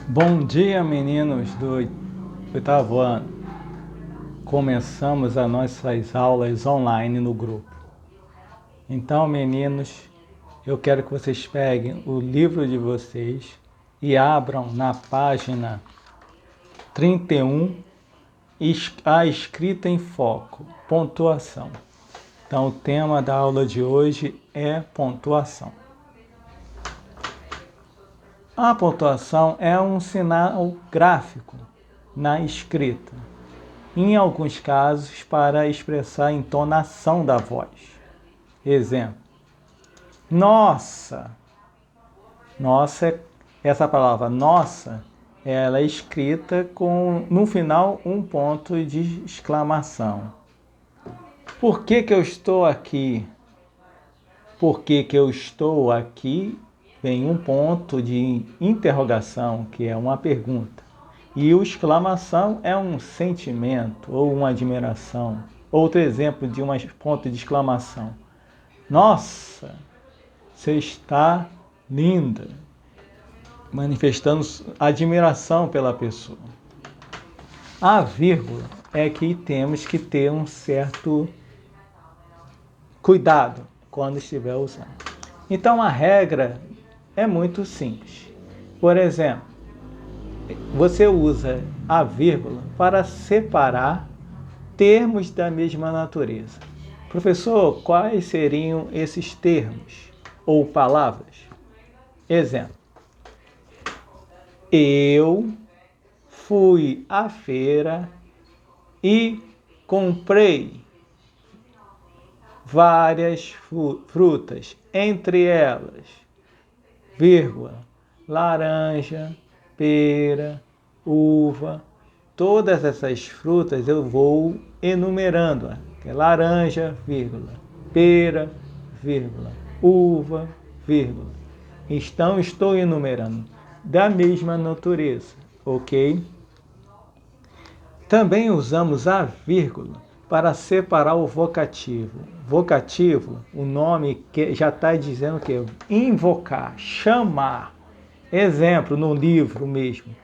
Bom dia, meninos do oitavo ano. Começamos as nossas aulas online no grupo. Então, meninos, eu quero que vocês peguem o livro de vocês e abram na página 31, a escrita em foco, pontuação. Então, o tema da aula de hoje é pontuação. A pontuação é um sinal gráfico na escrita, em alguns casos para expressar a entonação da voz. Exemplo: nossa. Nossa, essa palavra nossa, ela é escrita com, no final, um ponto de exclamação. Por que que eu estou aqui? Por que que eu estou aqui? Vem um ponto de interrogação, que é uma pergunta. E o exclamação é um sentimento ou uma admiração. Outro exemplo de um ponto de exclamação: nossa, você está linda. Manifestando admiração pela pessoa. A vírgula é que temos que ter um certo cuidado quando estiver usando. Então a regra é muito simples. Por exemplo, você usa a vírgula para separar termos da mesma natureza. Professor, quais seriam esses termos ou palavras? Exemplo: eu fui à feira e comprei várias frutas, entre elas, vírgula, laranja, pera, uva. Todas essas frutas eu vou enumerando. Laranja, vírgula, pera, vírgula, uva, vírgula. Então, estou enumerando da mesma natureza, ok? Também usamos a vírgula para separar o vocativo. Vocativo, o nome que já está dizendo que é invocar, chamar. Exemplo, no livro mesmo,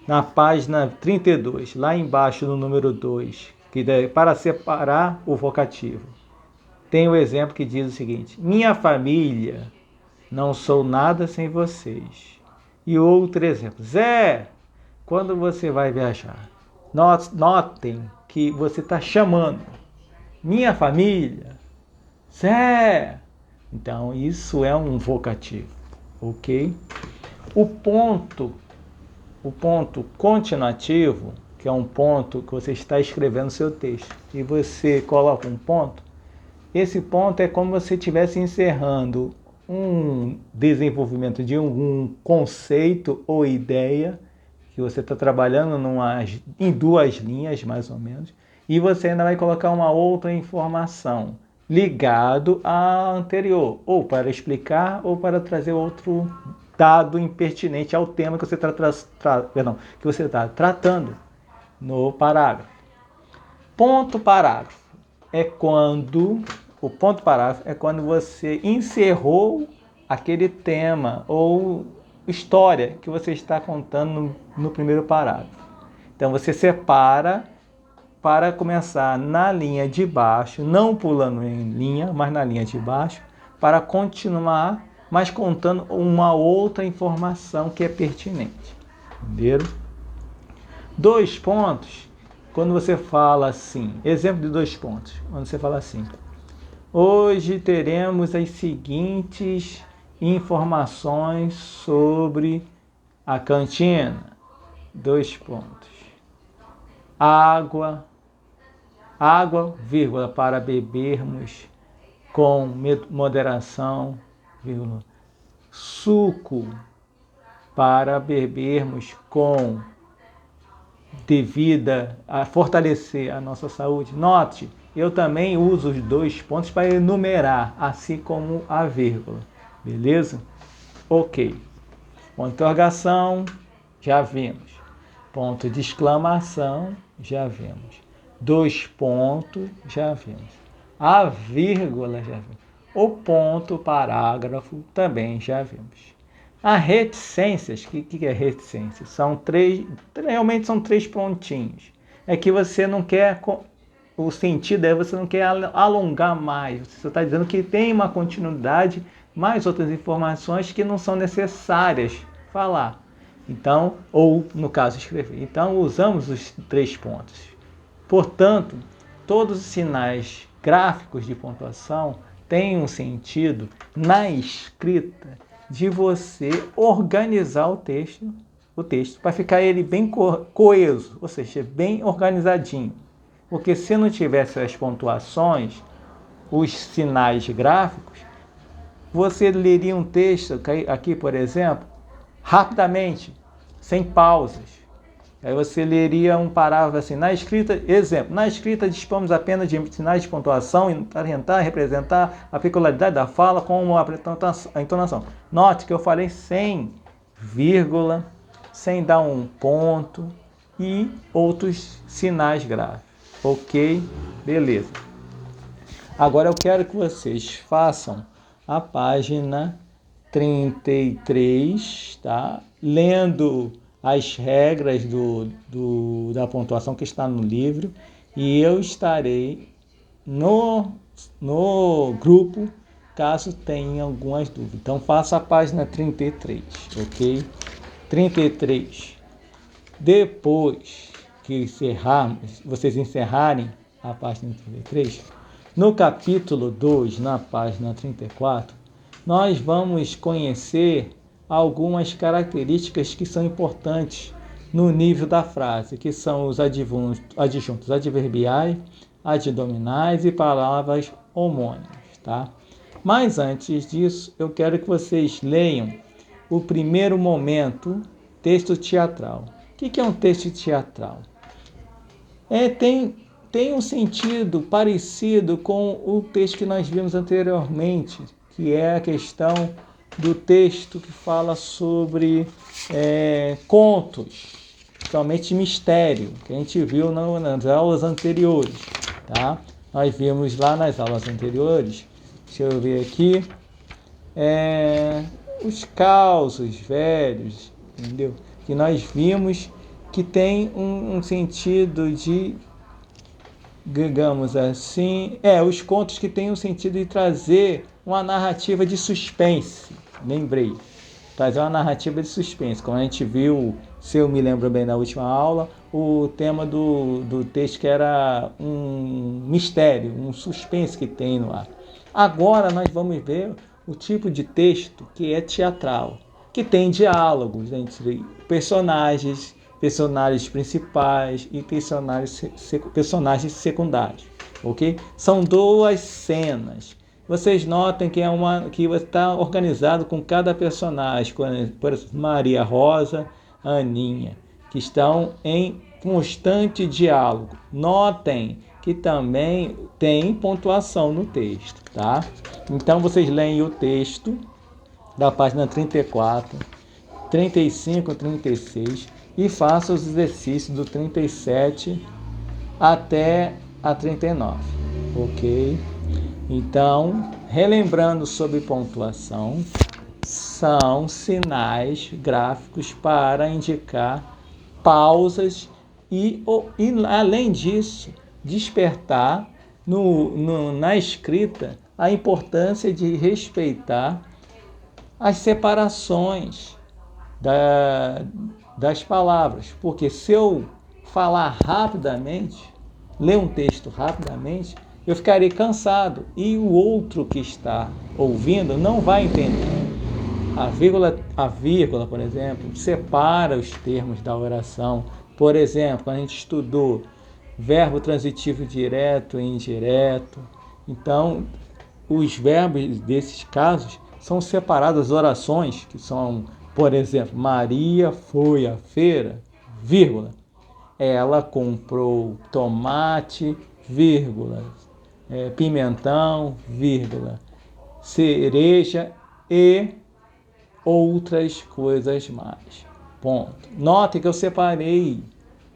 na página 32, lá embaixo no número 2, que é para separar o vocativo. Tem o exemplo que diz o seguinte: minha família, não sou nada sem vocês. E outro exemplo: Zé, quando você vai viajar, notem que você está chamando minha família, Zé. Então, isso é um vocativo, ok? O ponto continuativo, que é um ponto que você está escrevendo seu texto, e você coloca um ponto, esse ponto é como se você estivesse encerrando um desenvolvimento de um conceito ou ideia que você está trabalhando em duas linhas, mais ou menos, e você ainda vai colocar uma outra informação ligado à anterior, ou para explicar, ou para trazer outro dado impertinente ao tema que você está tratando no parágrafo. Ponto parágrafo é quando você encerrou aquele tema ou história que você está contando no primeiro parágrafo. Então você separa para começar na linha de baixo, não pulando em linha, mas na linha de baixo, para continuar, mas contando uma outra informação que é pertinente. Entenderam? 2 pontos, quando você fala assim, exemplo de 2 pontos, quando você fala assim: hoje teremos as seguintes informações sobre a cantina. 2 pontos. Água, vírgula, para bebermos com moderação, vírgula. Suco, para bebermos com devida a fortalecer a nossa saúde. Note, eu também uso os 2 pontos para enumerar, assim como a vírgula. Beleza? Ok. Ponto de interrogação, já vimos. Ponto de exclamação, já vimos. 2 pontos, já vimos. A vírgula, já vimos. O ponto parágrafo, também já vimos. Há reticências. O que é reticência? Realmente são 3 pontinhos. É que você não quer, o sentido é você não quer alongar mais. Você só está dizendo que tem uma continuidade, mais outras informações que não são necessárias falar. Então, ou no caso escrever. Então, usamos os 3 pontos. Portanto, todos os sinais gráficos de pontuação têm um sentido na escrita de você organizar o texto para ficar ele bem coeso, ou seja, bem organizadinho. Porque se não tivesse as pontuações, os sinais gráficos, você leria um texto aqui, por exemplo, rapidamente, sem pausas. Aí você leria um parágrafo assim, na escrita, exemplo, na escrita dispomos apenas de sinais de pontuação para tentar representar a peculiaridade da fala como a entonação. Note que eu falei sem vírgula, sem dar um ponto e outros sinais gráficos. Ok? Beleza. Agora eu quero que vocês façam a página 33, tá? Lendo as regras da pontuação que está no livro, e eu estarei no grupo caso tenha algumas dúvidas. Então faça a página 33, ok? 33. Depois que vocês encerrarem a página 33, no capítulo 2, na página 34, nós vamos conhecer algumas características que são importantes no nível da frase, que são os adjuntos adverbiais, adnominais e palavras homônimas, tá? Mas antes disso, eu quero que vocês leiam o primeiro momento, texto teatral. O que é um texto teatral? Tem um sentido parecido com o texto que nós vimos anteriormente, que é a questão do texto que fala sobre contos, principalmente mistério, que a gente viu nas aulas anteriores, tá? Nós vimos lá nas aulas anteriores, deixa eu ver aqui, os causos velhos, entendeu? Que nós vimos que tem um sentido de, digamos assim, os contos que têm o sentido de trazer uma narrativa de suspense, lembrei, trazer uma narrativa de suspense, como a gente viu, se eu me lembro bem na última aula, o tema do texto que era um mistério, um suspense que tem no ar. Agora nós vamos ver o tipo de texto que é teatral, que tem diálogos entre personagens principais e personagens secundários, ok? São 2 cenas. Vocês notem que que está organizado com cada personagem, por exemplo, Maria Rosa, Aninha, que estão em constante diálogo. Notem que também tem pontuação no texto, tá? Então vocês leem o texto da página 34, 35, 36 e façam os exercícios do 37 até a 39, ok? Então, relembrando sobre pontuação, são sinais gráficos para indicar pausas e além disso, despertar na escrita a importância de respeitar as separações das palavras, porque se eu falar rapidamente, ler um texto rapidamente, eu ficarei cansado e o outro que está ouvindo não vai entender. A vírgula, por exemplo, separa os termos da oração. Por exemplo, quando a gente estudou verbo transitivo direto e indireto, então os verbos desses casos são separados, as orações, que são, por exemplo, Maria foi à feira, vírgula, ela comprou tomate, vírgula, pimentão, vírgula, cereja e outras coisas mais. Ponto. Note que eu separei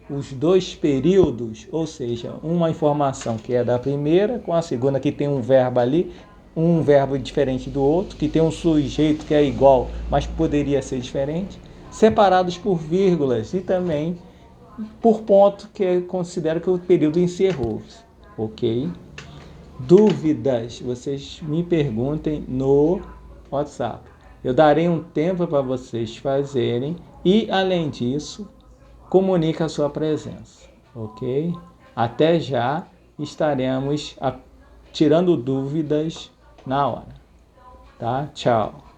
os 2 períodos, ou seja, uma informação que é da primeira com a segunda, que tem um verbo ali, um verbo diferente do outro, que tem um sujeito que é igual, mas poderia ser diferente, separados por vírgulas e também por ponto, que considero que o período encerrou, ok? Dúvidas, vocês me perguntem no WhatsApp. Eu darei um tempo para vocês fazerem e, além disso, comunique a sua presença, ok? Até já, estaremos tirando dúvidas na hora, tá? Tchau.